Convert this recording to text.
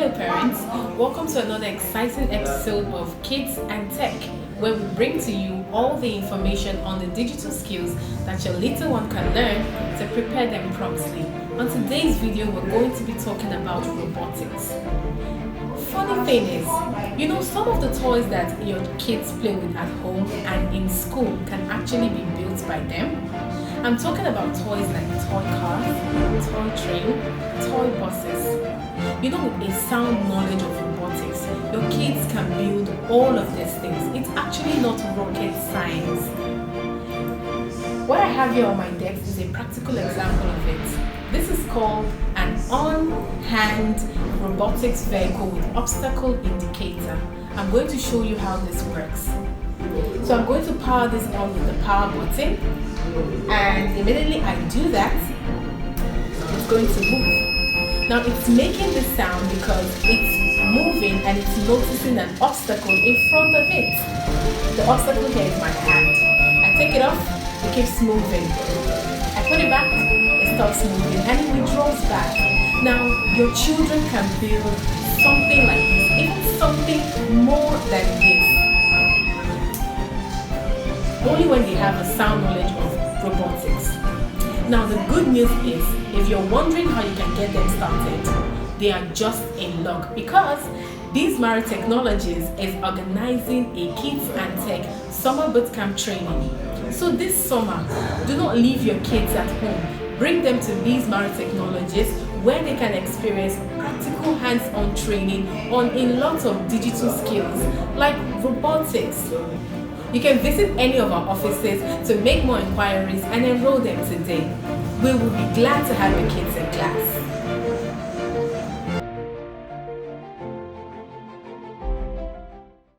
Hello parents, welcome to another exciting episode of Kids and Tech, where we bring to you all the information on the digital skills that your little one can learn to prepare them promptly. On today's video, we're going to be talking about robotics. Funny thing is, some of the toys that your kids play with at home and in school can actually be built by them. I'm talking about toys like toy cars, toy train, toy buses. With a sound knowledge of robotics, your kids can build all of these things. It's actually not rocket science. What I have here on my desk is a practical example of it. This is called an on-hand robotics vehicle with obstacle indicator. I'm going to show you how this works. So I'm going to power this on with the power button, and immediately I do that, it's going to move. Now it's making this sound because it's moving and it's noticing an obstacle in front of it. The obstacle here is my hand. I take it off, it keeps moving. I put it back, it stops moving, and it withdraws back. Now your children can build something like this, even something more than this, only when they have a sound knowledge of robotics. Now the good news is, if you're wondering how you can get them started, they are just in luck, because These Married Technologies is organizing a Kids and Tech summer bootcamp training. So this summer, do not leave your kids at home. Bring them to These Married Technologies, where they can experience practical hands-on training on a lot of digital skills like robotics. You can visit any of our offices to make more inquiries and enroll them today. We will be glad to have your kids in class.